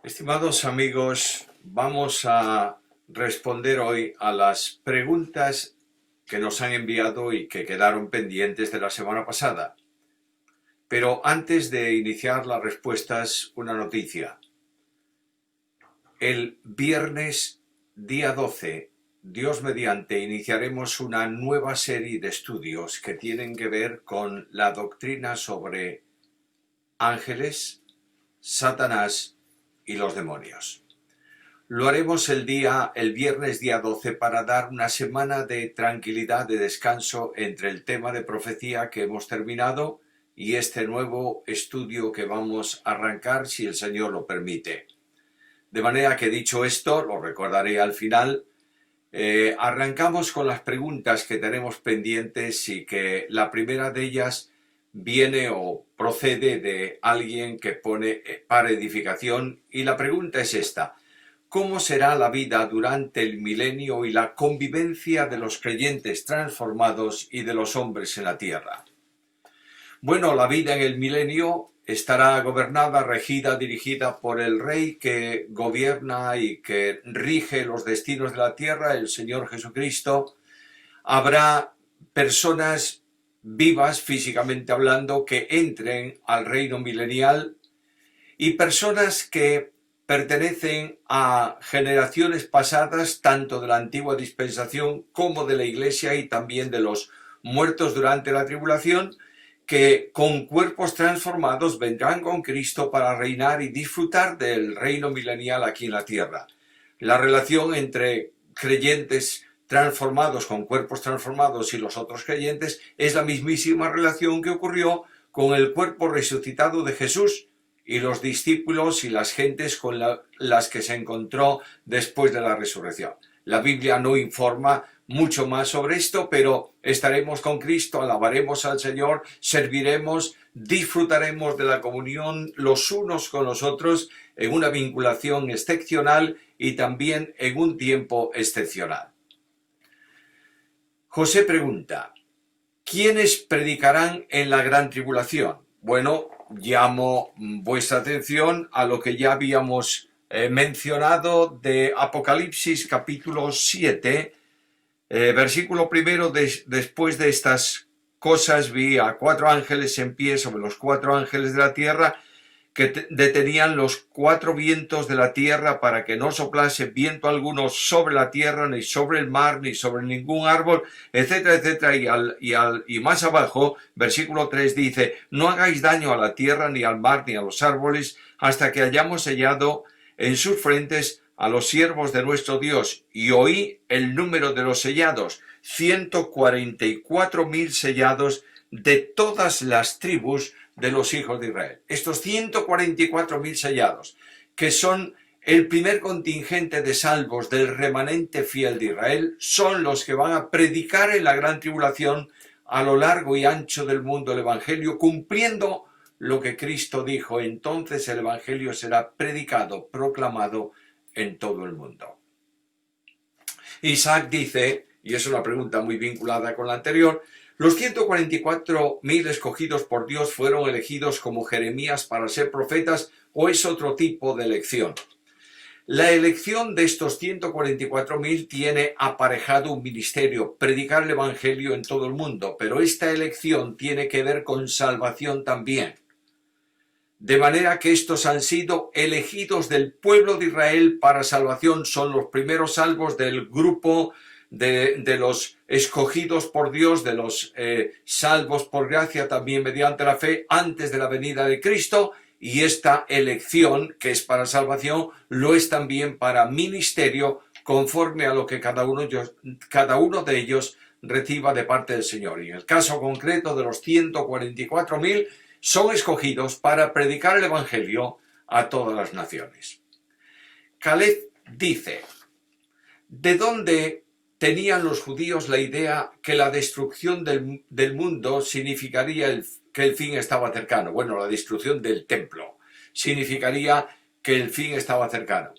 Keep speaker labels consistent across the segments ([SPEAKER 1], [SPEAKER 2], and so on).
[SPEAKER 1] Estimados amigos, vamos a responder hoy a las preguntas que nos han enviado y que quedaron pendientes de la semana pasada. Pero antes de iniciar las respuestas, una noticia. El viernes día 12, Dios mediante, iniciaremos una nueva serie de estudios que tienen que ver con la doctrina sobre ángeles, Satanás y los demonios. Lo haremos el viernes día 12 para dar una semana de tranquilidad, de descanso entre el tema de profecía que hemos terminado y este nuevo estudio que vamos a arrancar si el Señor lo permite. De manera que dicho esto, lo recordaré al final, arrancamos con las preguntas que tenemos pendientes y que la primera de ellas viene o procede de alguien que pone para edificación y la pregunta es esta: ¿cómo será la vida durante el milenio y la convivencia de los creyentes transformados y de los hombres en la tierra? Bueno, la vida en el milenio estará gobernada, regida, dirigida por el Rey que gobierna y que rige los destinos de la tierra, el Señor Jesucristo. Habrá personas vivas, físicamente hablando, que entren al reino milenial y personas que pertenecen a generaciones pasadas, tanto de la antigua dispensación como de la Iglesia y también de los muertos durante la tribulación, que con cuerpos transformados vendrán con Cristo para reinar y disfrutar del reino milenial aquí en la tierra. La relación entre creyentes transformados con cuerpos transformados y los otros creyentes es la mismísima relación que ocurrió con el cuerpo resucitado de Jesús y los discípulos y las gentes con las que se encontró después de la resurrección. La Biblia no informa mucho más sobre esto, pero estaremos con Cristo, alabaremos al Señor, serviremos, disfrutaremos de la comunión los unos con los otros en una vinculación excepcional y también en un tiempo excepcional. José pregunta: ¿quiénes predicarán en la gran tribulación? Bueno, llamo vuestra atención a lo que ya habíamos mencionado de Apocalipsis capítulo 7, versículo primero. Después de estas cosas vi a 4 ángeles en pie sobre los 4 ángeles de la tierra, que detenían los 4 vientos de la tierra para que no soplase viento alguno sobre la tierra, ni sobre el mar, ni sobre ningún árbol, etcétera, etcétera. Y más abajo, versículo 3 dice: no hagáis daño a la tierra, ni al mar, ni a los árboles, hasta que hayamos sellado en sus frentes a los siervos de nuestro Dios. Y oí el número de los sellados: 144.000 sellados de todas las tribus de los hijos de Israel. Estos 144.000 sellados, que son el primer contingente de salvos del remanente fiel de Israel, son los que van a predicar en la gran tribulación a lo largo y ancho del mundo el Evangelio, cumpliendo lo que Cristo dijo: entonces el Evangelio será predicado, proclamado en todo el mundo. Isaac dice, y es una pregunta muy vinculada con la anterior: ¿los 144.000 escogidos por Dios fueron elegidos como Jeremías para ser profetas o es otro tipo de elección? La elección de estos 144.000 tiene aparejado un ministerio: predicar el Evangelio en todo el mundo, pero esta elección tiene que ver con salvación también. De manera que estos han sido elegidos del pueblo de Israel para salvación, son los primeros salvos del grupo de los escogidos por Dios, de los salvos por gracia también mediante la fe antes de la venida de Cristo, y esta elección que es para salvación lo es también para ministerio, conforme a lo que cada uno de ellos reciba de parte del Señor. Y en el caso concreto de los 144.000 son escogidos para predicar el Evangelio a todas las naciones. Caleb dice: ¿de dónde tenían los judíos la idea que la destrucción del mundo significaría que el fin estaba cercano? Bueno, la destrucción del templo significaría que el fin estaba cercano.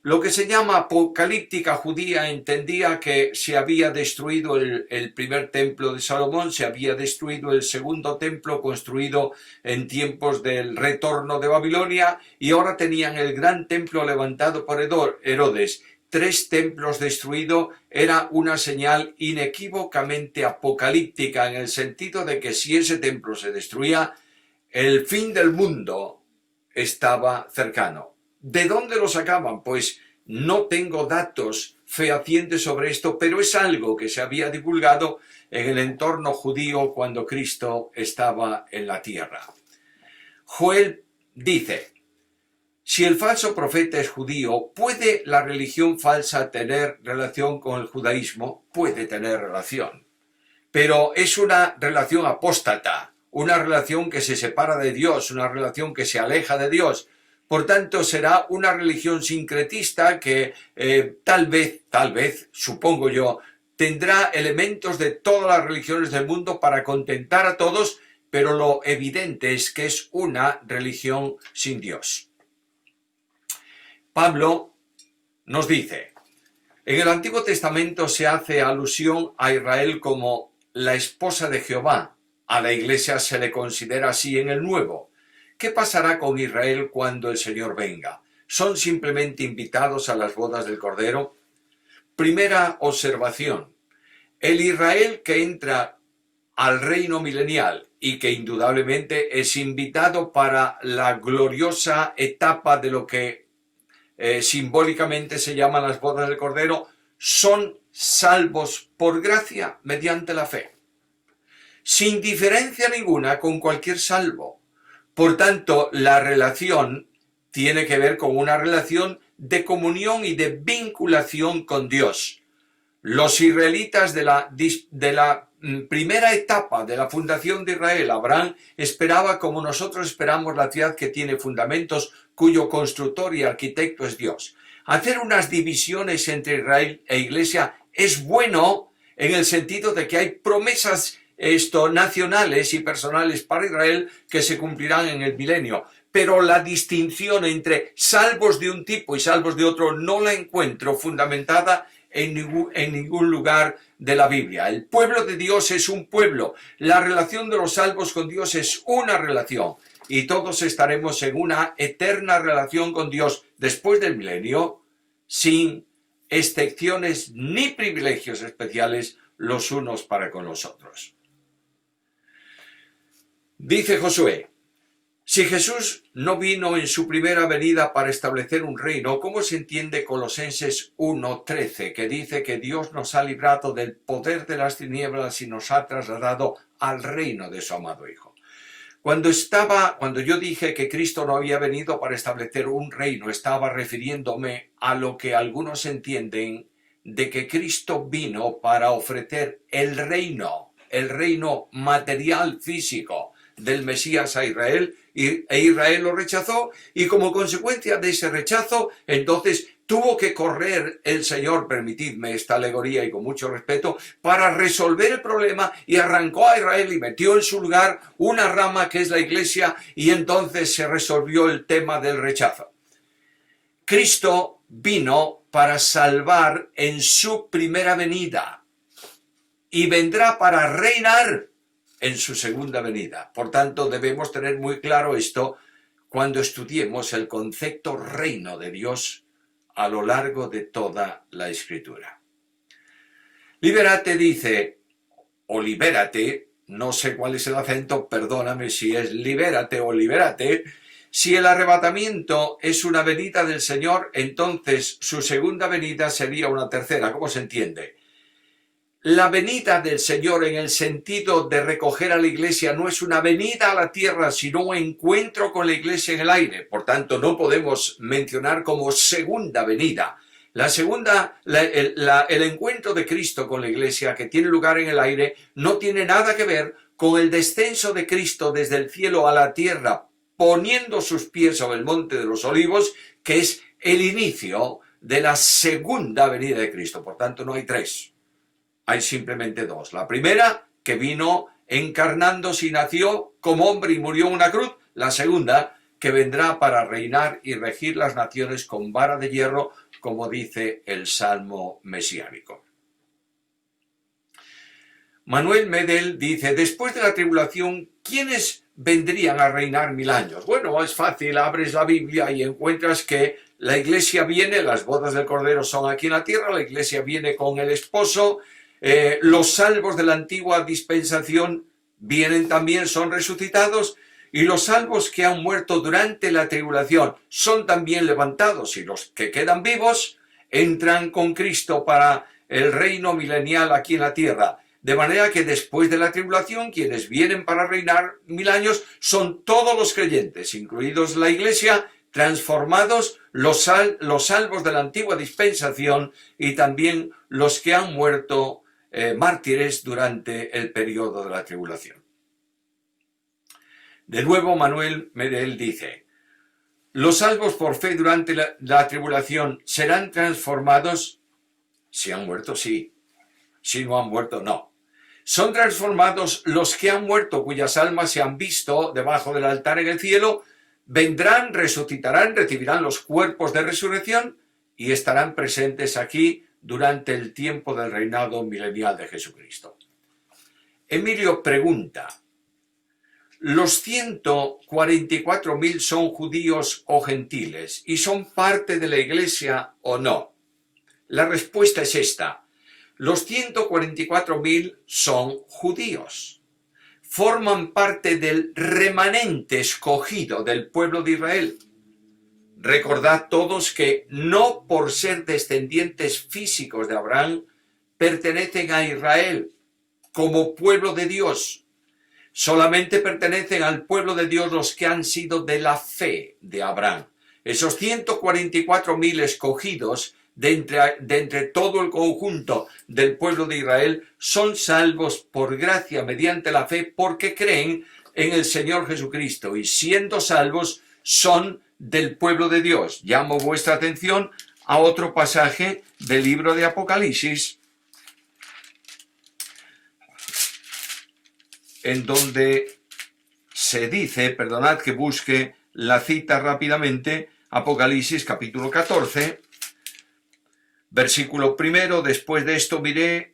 [SPEAKER 1] Lo que se llama apocalíptica judía entendía que se había destruido el primer templo de Salomón, se había destruido el segundo templo construido en tiempos del retorno de Babilonia y ahora tenían el gran templo levantado por Herodes. 3 templos destruidos era una señal inequívocamente apocalíptica en el sentido de que si ese templo se destruía, el fin del mundo estaba cercano. ¿De dónde lo sacaban? Pues no tengo datos fehacientes sobre esto, pero es algo que se había divulgado en el entorno judío cuando Cristo estaba en la tierra. Joel dice: si el falso profeta es judío, ¿puede la religión falsa tener relación con el judaísmo? Puede tener relación, pero es una relación apóstata, una relación que se separa de Dios, una relación que se aleja de Dios. Por tanto, será una religión sincretista que tal vez, supongo yo, tendrá elementos de todas las religiones del mundo para contentar a todos, pero lo evidente es que es una religión sin Dios. Pablo nos dice: en el Antiguo Testamento se hace alusión a Israel como la esposa de Jehová. A la Iglesia se le considera así en el Nuevo. ¿Qué pasará con Israel cuando el Señor venga? ¿Son simplemente invitados a las bodas del Cordero? Primera observación: el Israel que entra al reino milenial y que indudablemente es invitado para la gloriosa etapa de lo que simbólicamente se llaman las bodas del Cordero, son salvos por gracia mediante la fe, sin diferencia ninguna con cualquier salvo. Por tanto, la relación tiene que ver con una relación de comunión y de vinculación con Dios. Los israelitas de la primera etapa de la fundación de Israel, Abraham esperaba, como nosotros esperamos, la ciudad que tiene fundamentos, cuyo constructor y arquitecto es Dios. Hacer unas divisiones entre Israel e Iglesia es bueno en el sentido de que hay promesas nacionales y personales para Israel que se cumplirán en el milenio, pero la distinción entre salvos de un tipo y salvos de otro no la encuentro fundamentada en ningún lugar de la Biblia. El pueblo de Dios es un pueblo, la relación de los salvos con Dios es una relación y todos estaremos en una eterna relación con Dios después del milenio, sin excepciones ni privilegios especiales los unos para con los otros. Dice Josué: si Jesús no vino en su primera venida para establecer un reino, ¿cómo se entiende Colosenses 1:13, que dice que Dios nos ha librado del poder de las tinieblas y nos ha trasladado al reino de su amado Hijo? Cuando yo dije que Cristo no había venido para establecer un reino, estaba refiriéndome a lo que algunos entienden de que Cristo vino para ofrecer el reino material físico del Mesías a Israel, e Israel lo rechazó, y como consecuencia de ese rechazo, entonces tuvo que correr el Señor, permitidme esta alegoría y con mucho respeto, para resolver el problema, y arrancó a Israel y metió en su lugar una rama que es la Iglesia, y entonces se resolvió el tema del rechazo. Cristo vino para salvar en su primera venida y vendrá para reinar en su segunda venida. Por tanto, debemos tener muy claro esto cuando estudiemos el concepto reino de Dios a lo largo de toda la Escritura. Libérate dice, o libérate, no sé cuál es el acento, perdóname si es libérate o libérate. Si el arrebatamiento es una venida del Señor, entonces su segunda venida sería una tercera. ¿Cómo se entiende? La venida del Señor en el sentido de recoger a la Iglesia no es una venida a la tierra, sino un encuentro con la Iglesia en el aire. Por tanto, no podemos mencionar como segunda venida. El encuentro de Cristo con la Iglesia, que tiene lugar en el aire, no tiene nada que ver con el descenso de Cristo desde el cielo a la tierra, poniendo sus pies sobre el monte de los olivos, que es el inicio de la segunda venida de Cristo. Por tanto, no hay tres. Hay simplemente dos. La primera, que vino encarnándose y nació como hombre y murió en una cruz. La segunda, que vendrá para reinar y regir las naciones con vara de hierro, como dice el Salmo mesiánico. Manuel Medel dice, después de la tribulación, ¿quiénes vendrían a reinar 1000 años? Bueno, es fácil, abres la Biblia y encuentras que la iglesia viene, las bodas del Cordero son aquí en la tierra, la iglesia viene con el esposo, los salvos de la antigua dispensación vienen también, son resucitados, y los salvos que han muerto durante la tribulación son también levantados, y los que quedan vivos entran con Cristo para el reino milenial aquí en la tierra. De manera que después de la tribulación, quienes vienen para reinar 1000 años son todos los creyentes, incluidos la iglesia, transformados, los salvos de la antigua dispensación y también los que han muerto mártires durante el periodo de la tribulación. De nuevo, Manuel Medel dice, los salvos por fe durante la tribulación serán transformados. Si han muerto, sí. Si no han muerto, no. Son transformados los que han muerto, cuyas almas se han visto debajo del altar en el cielo, vendrán, resucitarán, recibirán los cuerpos de resurrección y estarán presentes aquí durante el tiempo del reinado milenial de Jesucristo. Emilio pregunta, ¿los 144.000 son judíos o gentiles y son parte de la iglesia o no? La respuesta es esta. Los 144.000 son judíos. Forman parte del remanente escogido del pueblo de Israel. Recordad todos que no por ser descendientes físicos de Abraham pertenecen a Israel como pueblo de Dios. Solamente pertenecen al pueblo de Dios los que han sido de la fe de Abraham. Esos 144.000 escogidos de entre todo el conjunto del pueblo de Israel son salvos por gracia mediante la fe porque creen en el Señor Jesucristo y siendo salvos son del pueblo de Dios. Llamo vuestra atención a otro pasaje del libro de Apocalipsis en donde se dice, perdonad que busque la cita rápidamente, Apocalipsis capítulo 14, versículo 1, después de esto miré,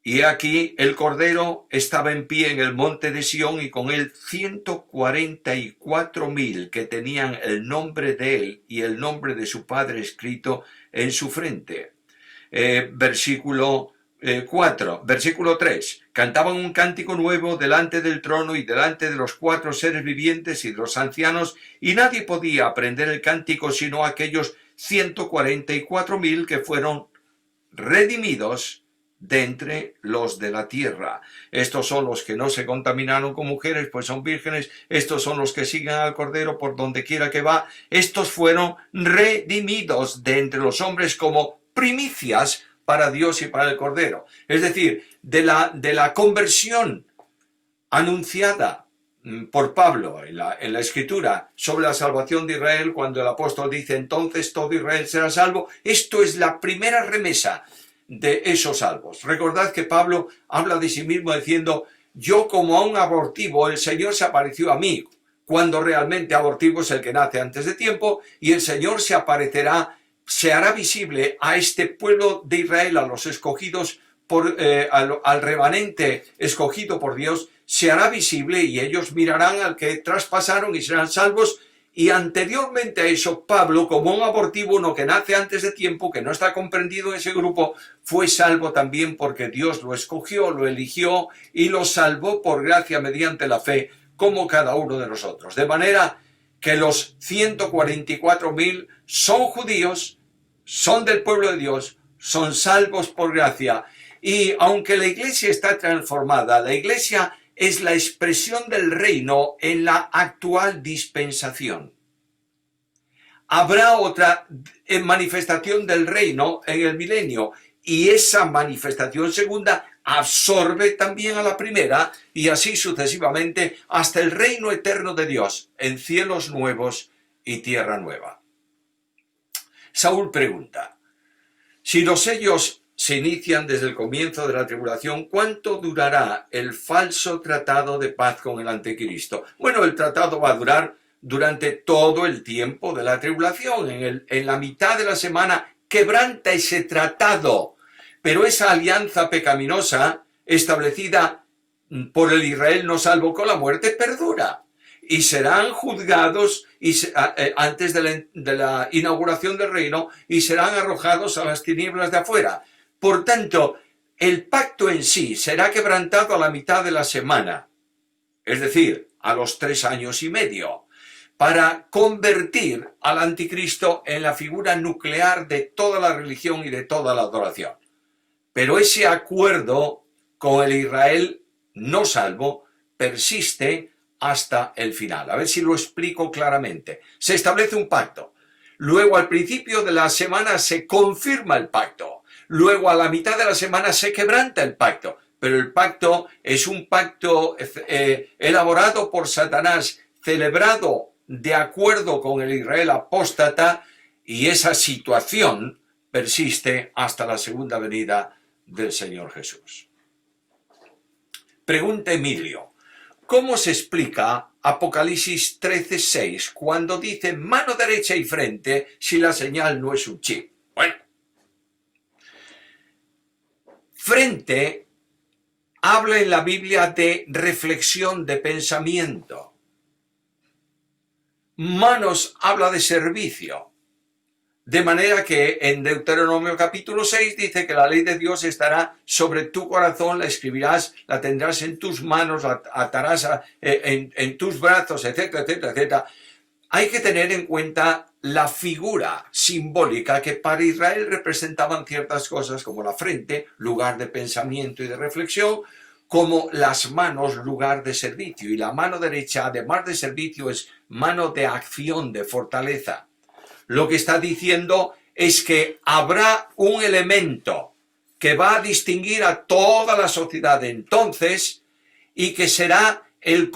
[SPEAKER 1] y aquí el Cordero estaba en pie en el monte de Sión, y con él 144.000 que tenían el nombre de él y el nombre de su Padre escrito en su frente. Versículo 3, cantaban un cántico nuevo delante del trono y delante de los 4 seres vivientes y de los ancianos, y nadie podía aprender el cántico sino aquellos 144.000 que fueron redimidos de entre los de la tierra. Estos son los que no se contaminaron con mujeres, pues son vírgenes. Estos son los que siguen al Cordero por donde quiera que va. Estos fueron redimidos de entre los hombres como primicias para Dios y para el Cordero. Es decir, de la conversión anunciada por Pablo en la Escritura sobre la salvación de Israel, cuando el apóstol dice entonces todo Israel será salvo, esto es la primera remesa de esos salvos. Recordad que Pablo habla de sí mismo diciendo, yo como a un abortivo el Señor se apareció a mí, cuando realmente abortivo es el que nace antes de tiempo, y el Señor se aparecerá, se hará visible a este pueblo de Israel, a los escogidos, al remanente escogido por Dios, se hará visible y ellos mirarán al que traspasaron y serán salvos. Y anteriormente a eso, Pablo, como un abortivo, uno que nace antes de tiempo, que no está comprendido en ese grupo, fue salvo también porque Dios lo escogió, lo eligió y lo salvó por gracia mediante la fe, como cada uno de nosotros. De manera que los 144.000 son judíos, son del pueblo de Dios, son salvos por gracia. Y aunque la iglesia está transformada, la iglesia es la expresión del reino en la actual dispensación. Habrá otra manifestación del reino en el milenio y esa manifestación segunda absorbe también a la primera y así sucesivamente hasta el reino eterno de Dios en cielos nuevos y tierra nueva. Saúl pregunta, si los sellos se inician desde el comienzo de la tribulación, ¿cuánto durará el falso tratado de paz con el anticristo? Bueno, el tratado va a durar durante todo el tiempo de la tribulación. En la mitad de la semana quebranta ese tratado, pero esa alianza pecaminosa establecida por el Israel no salvo con la muerte perdura. Y serán juzgados antes de la inauguración del reino y serán arrojados a las tinieblas de afuera. Por tanto, el pacto en sí será quebrantado a la mitad de la semana, es decir, a los 3 años y medio, para convertir al anticristo en la figura nuclear de toda la religión y de toda la adoración. Pero ese acuerdo con el Israel no salvo persiste hasta el final. A ver si lo explico claramente. Se establece un pacto. Luego, al principio de la semana se confirma el pacto. Luego, a la mitad de la semana se quebranta el pacto. Pero el pacto es un pacto elaborado por Satanás, celebrado de acuerdo con el Israel apóstata, y esa situación persiste hasta la segunda venida del Señor Jesús. Pregunta Emilio. ¿Cómo se explica Apocalipsis 13:6 cuando dice mano derecha y frente si la señal no es un chip? Bueno, frente habla en la Biblia de reflexión, de pensamiento. Manos habla de servicio. De manera que en Deuteronomio capítulo 6 dice que la ley de Dios estará sobre tu corazón, la escribirás, la tendrás en tus manos, la atarás en tus brazos, etcétera, etcétera, etcétera. Hay que tener en cuenta la figura simbólica que para Israel representaban ciertas cosas, como la frente, lugar de pensamiento y de reflexión, como las manos, lugar de servicio. Y la mano derecha, además de servicio, es mano de acción, de fortaleza. Lo que está diciendo es que habrá un elemento que va a distinguir a toda la sociedad entonces y que será el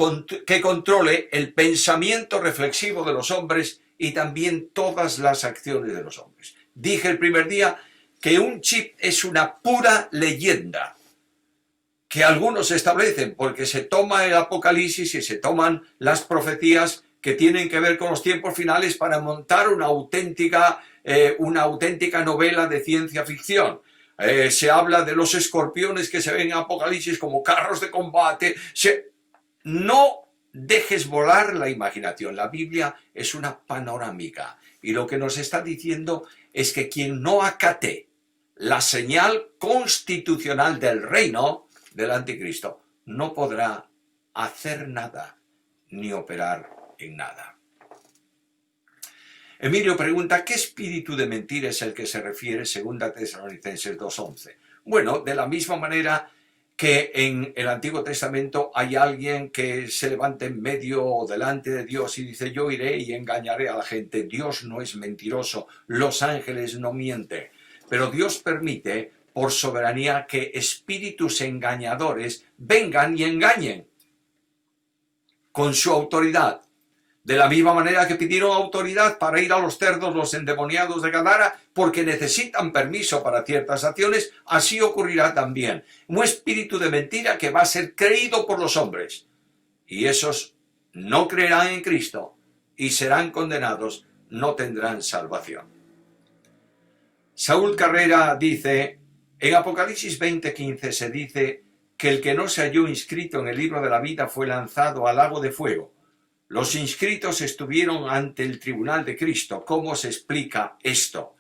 [SPEAKER 1] que controle el pensamiento reflexivo de los hombres y también todas las acciones de los hombres. Dije el primer día que un chip es una pura leyenda que algunos establecen porque se toma el Apocalipsis y se toman las profecías que tienen que ver con los tiempos finales para montar una auténtica novela de ciencia ficción. Se habla de los escorpiones que se ven en Apocalipsis como carros de combate. No dejes volar la imaginación. La Biblia es una panorámica. Y lo que nos está diciendo es que quien no acate la señal constitucional del reino del anticristo no podrá hacer nada ni operar en nada. Emilio pregunta, ¿qué espíritu de mentira es el que se refiere 2 Tesalonicenses 2:11? Bueno, de la misma manera que en el Antiguo Testamento hay alguien que se levanta en medio o delante de Dios y dice, yo iré y engañaré a la gente. Dios no es mentiroso, los ángeles no mienten, pero Dios permite por soberanía que espíritus engañadores vengan y engañen con su autoridad. De la misma manera que pidieron autoridad para ir a los cerdos los endemoniados de Gadara, porque necesitan permiso para ciertas acciones, así ocurrirá también. Un espíritu de mentira que va a ser creído por los hombres. Y esos no creerán en Cristo y serán condenados, no tendrán salvación. Saúl Carrera dice, en Apocalipsis 20:15 se dice que el que no se halló inscrito en el libro de la vida fue lanzado al lago de fuego. Los inscritos estuvieron ante el tribunal de Cristo. ¿Cómo se explica esto?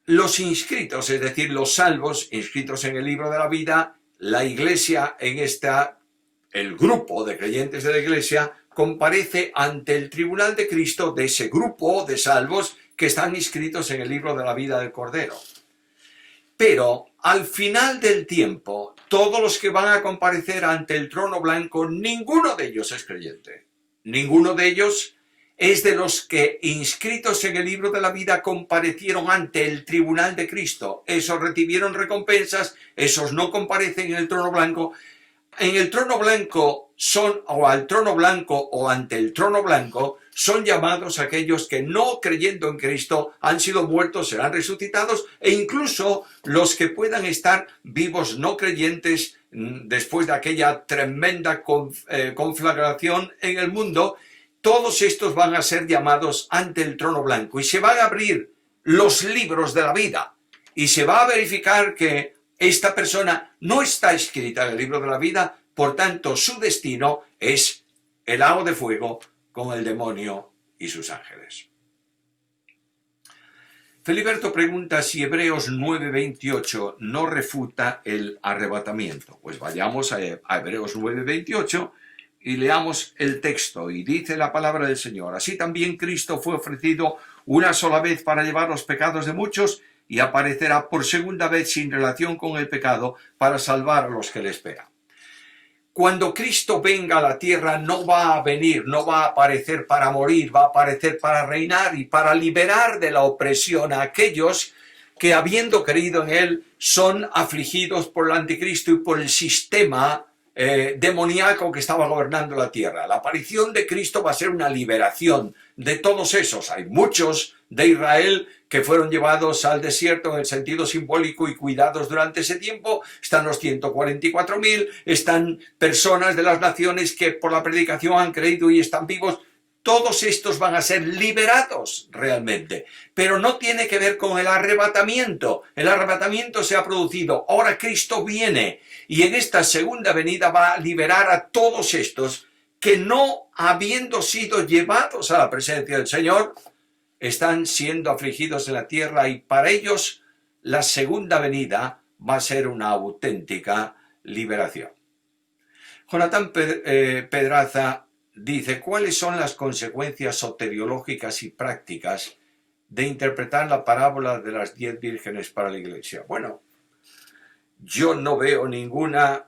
[SPEAKER 1] Los inscritos, es decir, los salvos, inscritos en el libro de la vida, la iglesia el grupo de creyentes de la iglesia, comparece ante el tribunal de Cristo de ese grupo de salvos que están inscritos en el libro de la vida del Cordero. Pero al final del tiempo, todos los que van a comparecer ante el trono blanco, ninguno de ellos es creyente. Ninguno de ellos es de los que inscritos en el libro de la vida comparecieron ante el tribunal de Cristo. Esos recibieron recompensas, esos no comparecen en el trono blanco. En el trono blanco o al trono blanco o ante el trono blanco son llamados aquellos que no creyendo en Cristo han sido muertos, serán resucitados, e incluso los que puedan estar vivos no creyentes después de aquella tremenda conflagración en el mundo. Todos estos van a ser llamados ante el trono blanco y se van a abrir los libros de la vida y se va a verificar que esta persona no está escrita en el libro de la vida, por tanto su destino es el lago de fuego con el demonio y sus ángeles. Feliberto pregunta si Hebreos 9:28 no refuta el arrebatamiento. Pues vayamos a Hebreos 9:28 y leamos el texto. Y dice la palabra del Señor: así también Cristo fue ofrecido una sola vez para llevar los pecados de muchos y aparecerá por segunda vez sin relación con el pecado para salvar a los que le esperan. Cuando Cristo venga a la tierra no va a venir, no va a aparecer para morir, va a aparecer para reinar y para liberar de la opresión a aquellos que, habiendo creído en Él, son afligidos por el anticristo y por el sistema demoníaco que estaba gobernando la tierra. La aparición de Cristo va a ser una liberación de todos esos. Hay muchos de Israel que fueron llevados al desierto en el sentido simbólico y cuidados durante ese tiempo. Están los 144.000, están personas de las naciones que por la predicación han creído y están vivos. Todos estos van a ser liberados realmente, pero no tiene que ver con el arrebatamiento. El arrebatamiento se ha producido, ahora Cristo viene y en esta segunda venida va a liberar a todos estos que, no habiendo sido llevados a la presencia del Señor, están siendo afligidos en la tierra, y para ellos la segunda venida va a ser una auténtica liberación. Jonathan Pedraza dice: ¿cuáles son las consecuencias soteriológicas y prácticas de interpretar la parábola de las 10 vírgenes para la Iglesia? Bueno, yo no veo ninguna,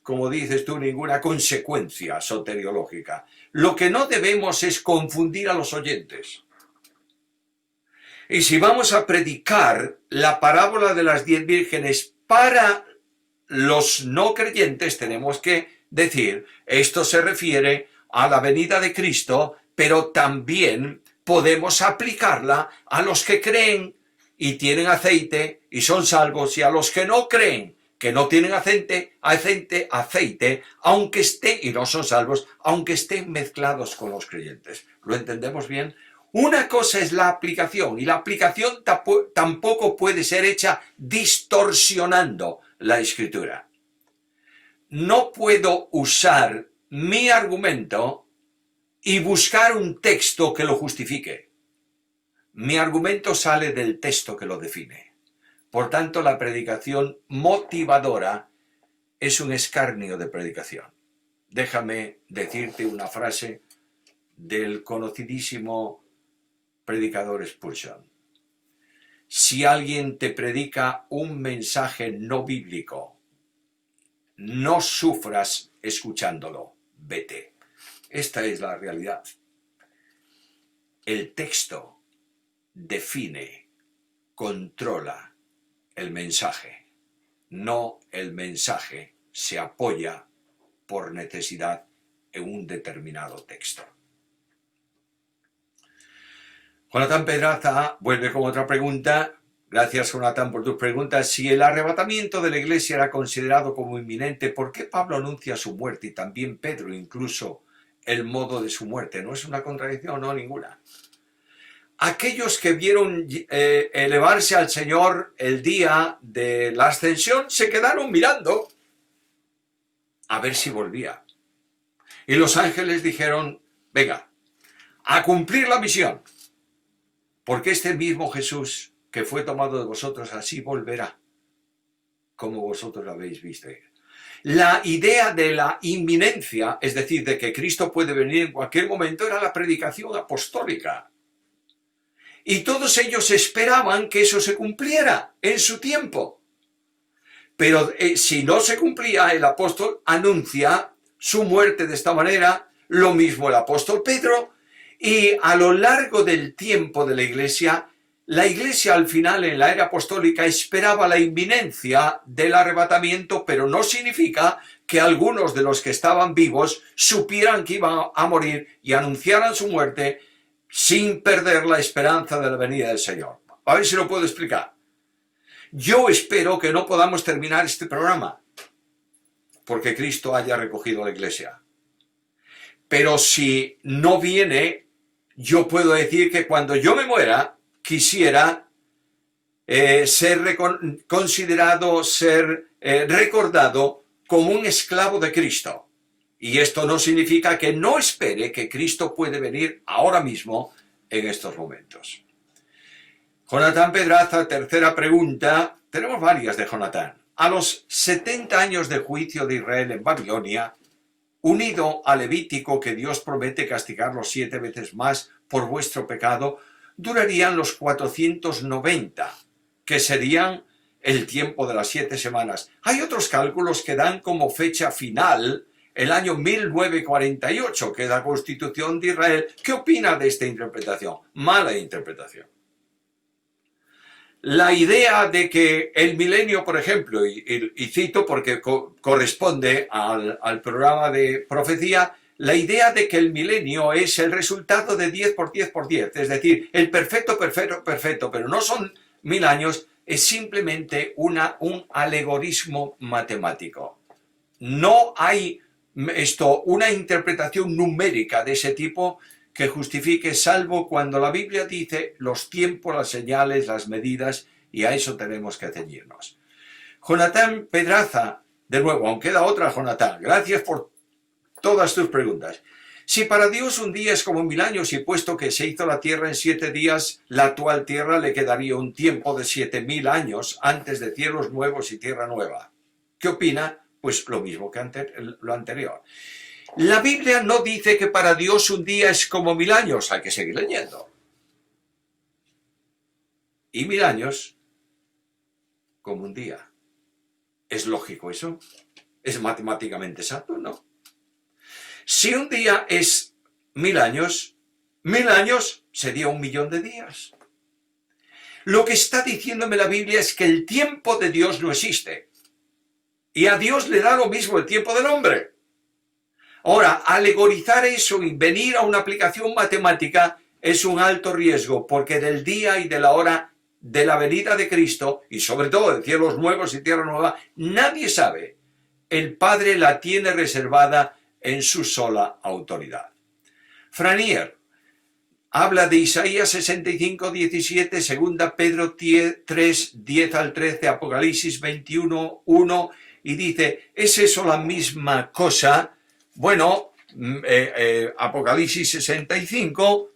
[SPEAKER 1] como dices tú, ninguna consecuencia soteriológica. Lo que no debemos es confundir a los oyentes. Y si vamos a predicar la parábola de las 10 vírgenes para los no creyentes, tenemos que decir: esto se refiere a la venida de Cristo, pero también podemos aplicarla a los que creen y tienen aceite y son salvos, y a los que no creen, que no tienen aceite, aunque esté, y no son salvos, aunque estén mezclados con los creyentes. ¿Lo entendemos bien? Una cosa es la aplicación, y la aplicación tampoco puede ser hecha distorsionando la Escritura. No puedo usar mi argumento y buscar un texto que lo justifique. Mi argumento sale del texto que lo define. Por tanto, la predicación motivadora es un escarnio de predicación. Déjame decirte una frase del conocidísimo predicador Spurgeon: si alguien te predica un mensaje no bíblico, no sufras escuchándolo, vete. Esta es la realidad. El texto define, controla el mensaje, no el mensaje se apoya por necesidad en un determinado texto. Jonathan Pedraza vuelve con otra pregunta. Gracias, Jonathan, por tus preguntas. Si el arrebatamiento de la iglesia era considerado como inminente, ¿por qué Pablo anuncia su muerte y también Pedro incluso el modo de su muerte? ¿No es una contradicción? No, ninguna. Aquellos que vieron elevarse al Señor el día de la ascensión se quedaron mirando a ver si volvía. Y los ángeles dijeron: venga, a cumplir la misión, porque este mismo Jesús que fue tomado de vosotros así volverá, como vosotros lo habéis visto. La idea de la inminencia, es decir, de que Cristo puede venir en cualquier momento, era la predicación apostólica. Y todos ellos esperaban que eso se cumpliera en su tiempo. Pero si no se cumplía, el apóstol anuncia su muerte de esta manera, lo mismo el apóstol Pedro, y a lo largo del tiempo de la iglesia al final, en la era apostólica, esperaba la inminencia del arrebatamiento, pero no significa que algunos de los que estaban vivos supieran que iban a morir y anunciaran su muerte sin perder la esperanza de la venida del Señor. A ver si lo puedo explicar. Yo espero que no podamos terminar este programa porque Cristo haya recogido la iglesia. Pero si no viene, yo puedo decir que cuando yo me muera, quisiera ser considerado, ser recordado como un esclavo de Cristo. Y esto no significa que no espere que Cristo puede venir ahora mismo en estos momentos. Jonatán Pedraza, tercera pregunta. Tenemos varias de Jonatán. A los 70 años de juicio de Israel en Babilonia, unido al Levítico que Dios promete castigarlos 7 veces más por vuestro pecado, durarían los 490, que serían el tiempo de las 7 semanas. Hay otros cálculos que dan como fecha final el año 1948, que es la Constitución de Israel. ¿Qué opina de esta interpretación? Mala interpretación. La idea de que el milenio, por ejemplo, y cito porque corresponde al programa de profecía, la idea de que el milenio es el resultado de 10 por 10 por 10, es decir, el perfecto, pero no son 1000 años, es simplemente un alegorismo matemático. No hay una interpretación numérica de ese tipo que justifique, salvo cuando la Biblia dice los tiempos, las señales, las medidas, y a eso tenemos que ceñirnos. Jonatán Pedraza, de nuevo, aunque queda otra Jonatán, gracias por todas tus preguntas. Si para Dios un día es como 1000 años y puesto que se hizo la tierra en 7 días, la actual tierra le quedaría un tiempo de 7000 años antes de cielos nuevos y tierra nueva. ¿Qué opina? Pues lo mismo que lo anterior. La Biblia no dice que para Dios un día es como 1000 años, hay que seguir leyendo. Y 1000 años como un día. ¿Es lógico eso? ¿Es matemáticamente exacto? No. Si un día es 1000 años, 1000 años sería 1.000.000 de días. Lo que está diciéndome la Biblia es que el tiempo de Dios no existe. Y a Dios le da lo mismo el tiempo del hombre. Ahora, alegorizar eso y venir a una aplicación matemática es un alto riesgo, porque del día y de la hora de la venida de Cristo, y sobre todo de cielos nuevos y tierra nueva, nadie sabe. El Padre la tiene reservada en su sola autoridad. Franier habla de Isaías 65, 17, 2 Pedro 3, 10 al 13, Apocalipsis 21, 1, y dice, ¿es eso la misma cosa? Bueno, Apocalipsis 65,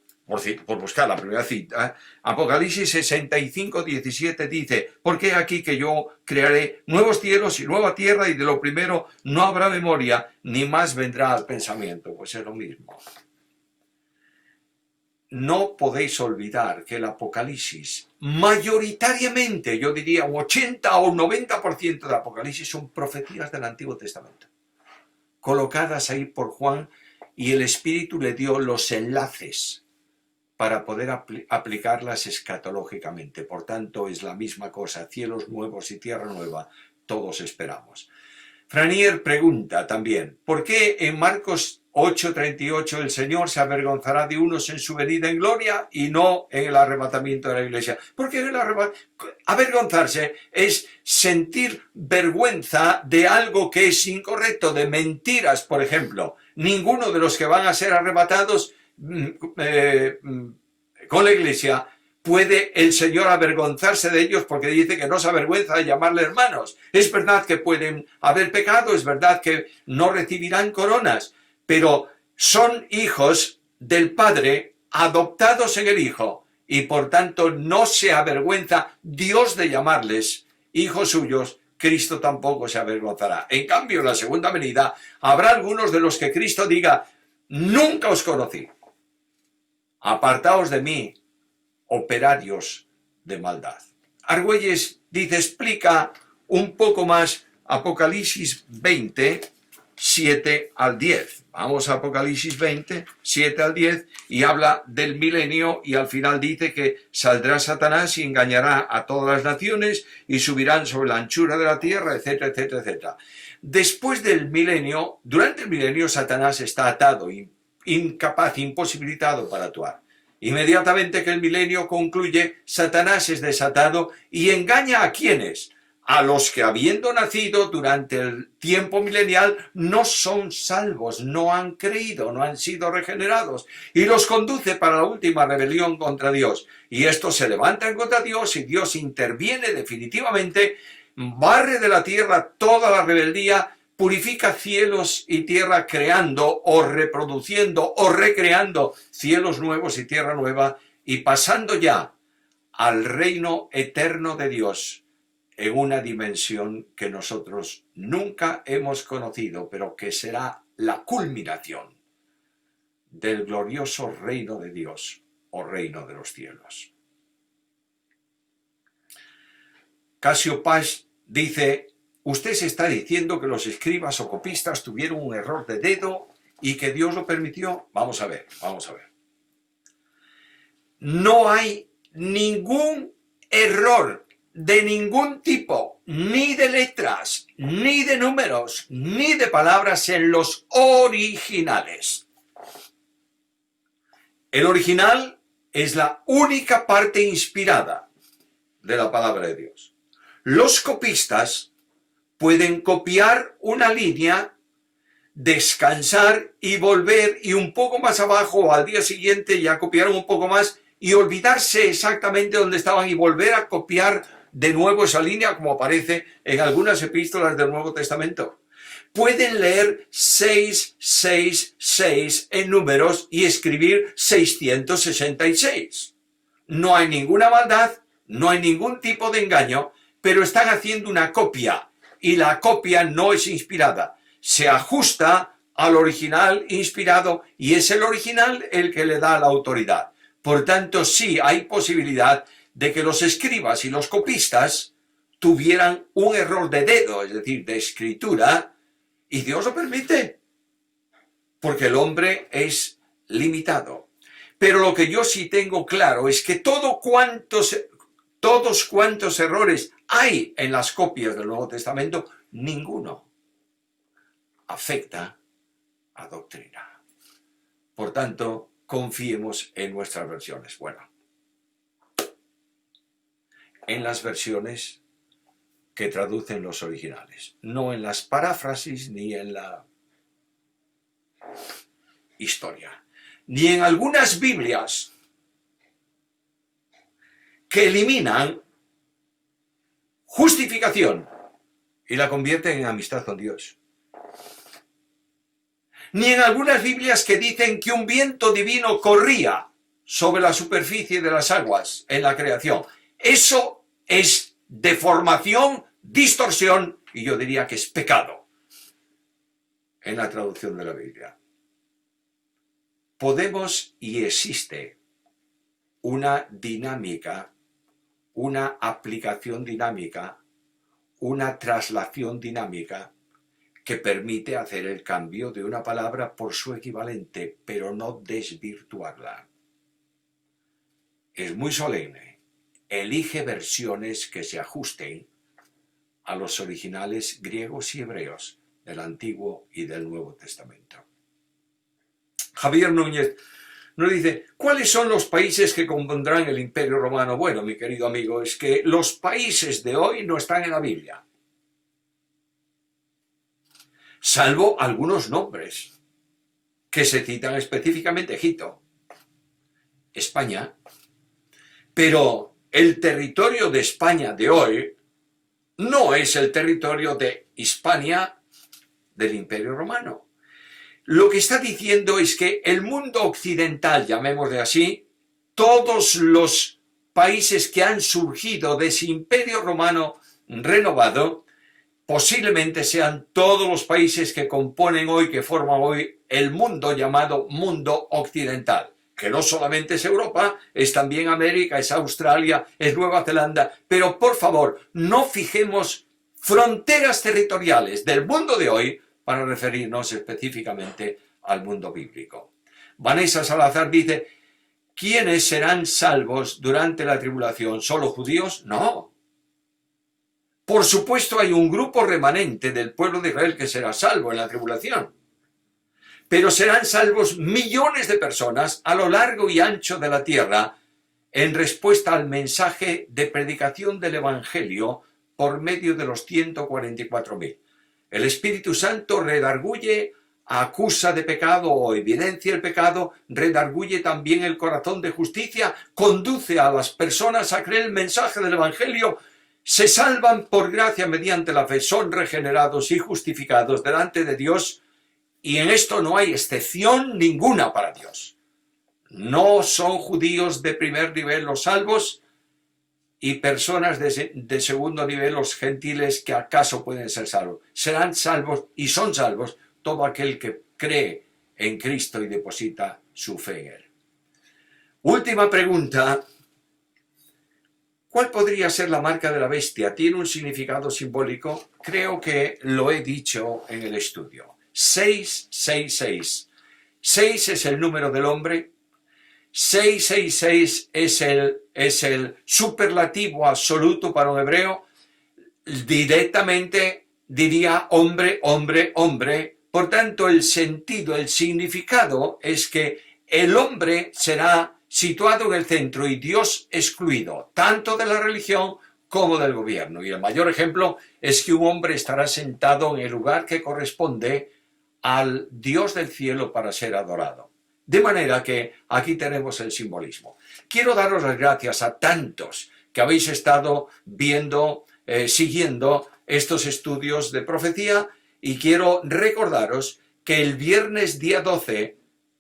[SPEAKER 1] por buscar la primera cita, Apocalipsis 65, 17 dice, porque aquí que yo crearé nuevos cielos y nueva tierra y de lo primero no habrá memoria, ni más vendrá al pensamiento. Pues es lo mismo. No podéis olvidar que el Apocalipsis, mayoritariamente, yo diría un 80 o un 90% del Apocalipsis son profecías del Antiguo Testamento, colocadas ahí por Juan, y el Espíritu le dio los enlaces para poder aplicarlas escatológicamente. Por tanto, es la misma cosa, cielos nuevos y tierra nueva, todos esperamos. Franier pregunta también, ¿por qué en Marcos 8:38 el Señor se avergonzará de unos en su venida en gloria y no en el arrebatamiento de la iglesia? Porque avergonzarse es sentir vergüenza de algo que es incorrecto, de mentiras, por ejemplo. Ninguno de los que van a ser arrebatados con la iglesia puede el Señor avergonzarse de ellos, porque dice que no se avergüenza de llamarle hermanos. Es verdad que pueden haber pecado, es verdad que no recibirán coronas, pero son hijos del Padre, adoptados en el Hijo, y por tanto no se avergüenza Dios de llamarles hijos suyos. Cristo tampoco se avergonzará. En cambio, en la segunda venida habrá algunos de los que Cristo diga, nunca os conocí, apartaos de mí, operarios de maldad. Argüelles dice, explica un poco más Apocalipsis 20, 7 al 10. Vamos a Apocalipsis 20, 7 al 10, y habla del milenio, y al final dice que saldrá Satanás y engañará a todas las naciones y subirán sobre la anchura de la tierra, etcétera, etcétera, etcétera. Después del milenio, durante el milenio, Satanás está atado, incapaz, imposibilitado para actuar. Inmediatamente que el milenio concluye, Satanás es desatado y engaña ¿a quiénes? A los que, habiendo nacido durante el tiempo milenial, no son salvos, no han creído, no han sido regenerados, y los conduce para la última rebelión contra Dios. Y estos se levantan contra Dios, y Dios interviene definitivamente, barre de la tierra toda la rebeldía, purifica cielos y tierra, creando o reproduciendo o recreando cielos nuevos y tierra nueva, y pasando ya al reino eterno de Dios, en una dimensión que nosotros nunca hemos conocido, pero que será la culminación del glorioso reino de Dios o reino de los cielos. Casio Paz dice: usted se está diciendo que los escribas o copistas tuvieron un error de dedo y que Dios lo permitió. Vamos a ver. No hay ningún error de ningún tipo, ni de letras, ni de números, ni de palabras en los originales. El original es la única parte inspirada de la palabra de Dios. Los copistas pueden copiar una línea, descansar y volver, y un poco más abajo o al día siguiente ya copiaron un poco más y olvidarse exactamente dónde estaban y volver a copiar de nuevo esa línea, como aparece en algunas epístolas del Nuevo Testamento. Pueden leer 666 en números y escribir 666. No hay ninguna maldad, no hay ningún tipo de engaño, pero están haciendo una copia, y la copia no es inspirada. Se ajusta al original inspirado, y es el original el que le da la autoridad. Por tanto, sí hay posibilidad de que los escribas y los copistas tuvieran un error de dedo, es decir, de escritura, y Dios lo permite, porque el hombre es limitado. Pero lo que yo sí tengo claro es que todos cuantos errores hay en las copias del Nuevo Testamento, ninguno afecta a doctrina. Por tanto, confiemos en nuestras versiones. Bueno, en las versiones que traducen los originales, no en las paráfrasis ni en la historia, ni en algunas Biblias que eliminan justificación y la convierten en amistad con Dios, ni en algunas Biblias que dicen que un viento divino corría sobre la superficie de las aguas en la creación. Eso es deformación, distorsión, y yo diría que es pecado en la traducción de la Biblia. Podemos y existe una dinámica, una aplicación dinámica, una traslación dinámica que permite hacer el cambio de una palabra por su equivalente, pero no desvirtuarla. Es muy solemne. Elige versiones que se ajusten a los originales griegos y hebreos del Antiguo y del Nuevo Testamento. Javier Núñez nos dice: ¿cuáles son los países que compondrán el Imperio Romano? Bueno, mi querido amigo, es que los países de hoy no están en la Biblia, salvo algunos nombres que se citan específicamente: Egipto, España, pero el territorio de España de hoy no es el territorio de Hispania del Imperio Romano. Lo que está diciendo es que el mundo occidental, llamémosle así, todos los países que han surgido de ese Imperio Romano renovado, posiblemente sean todos los países que componen hoy, que forman hoy el mundo llamado mundo occidental, que no solamente es Europa, es también América, es Australia, es Nueva Zelanda, pero por favor, no fijemos fronteras territoriales del mundo de hoy para referirnos específicamente al mundo bíblico. Vanessa Salazar dice, ¿quiénes serán salvos durante la tribulación? ¿Solo judíos? No. Por supuesto hay un grupo remanente del pueblo de Israel que será salvo en la tribulación. Pero serán salvos millones de personas a lo largo y ancho de la tierra en respuesta al mensaje de predicación del Evangelio por medio de los 144.000. El Espíritu Santo redarguye, acusa de pecado o evidencia el pecado, redarguye también el corazón de justicia, conduce a las personas a creer el mensaje del Evangelio, se salvan por gracia mediante la fe, son regenerados y justificados delante de Dios, y en esto no hay excepción ninguna para Dios. No son judíos de primer nivel los salvos y personas de segundo nivel los gentiles que acaso pueden ser salvos. Serán salvos y son salvos todo aquel que cree en Cristo y deposita su fe en Él. Última pregunta. ¿Cuál podría ser la marca de la bestia? ¿Tiene un significado simbólico? Creo que lo he dicho en el estudio. 666. 6 es el número del hombre. 666 es el superlativo absoluto para un hebreo. Directamente diría hombre, hombre, hombre. Por tanto, el sentido, el significado es que el hombre será situado en el centro y Dios excluido, tanto de la religión como del gobierno. Y el mayor ejemplo es que un hombre estará sentado en el lugar que corresponde al Dios del cielo para ser adorado. De manera que aquí tenemos el simbolismo. Quiero daros las gracias a tantos que habéis estado viendo, siguiendo estos estudios de profecía, y quiero recordaros que el viernes día 12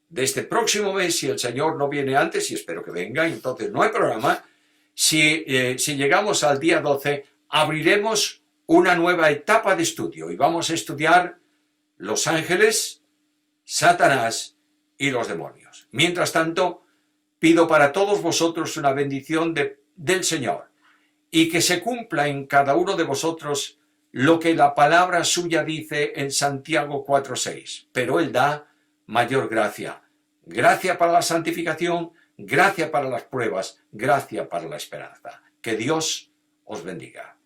[SPEAKER 1] de este próximo mes, si el Señor no viene antes, y espero que venga, entonces no hay programa, si llegamos al día 12, abriremos una nueva etapa de estudio y vamos a estudiar los ángeles, Satanás y los demonios. Mientras tanto, pido para todos vosotros una bendición del Señor y que se cumpla en cada uno de vosotros lo que la palabra suya dice en Santiago 4:6. Pero Él da mayor gracia. Gracia para la santificación, gracia para las pruebas, gracia para la esperanza. Que Dios os bendiga.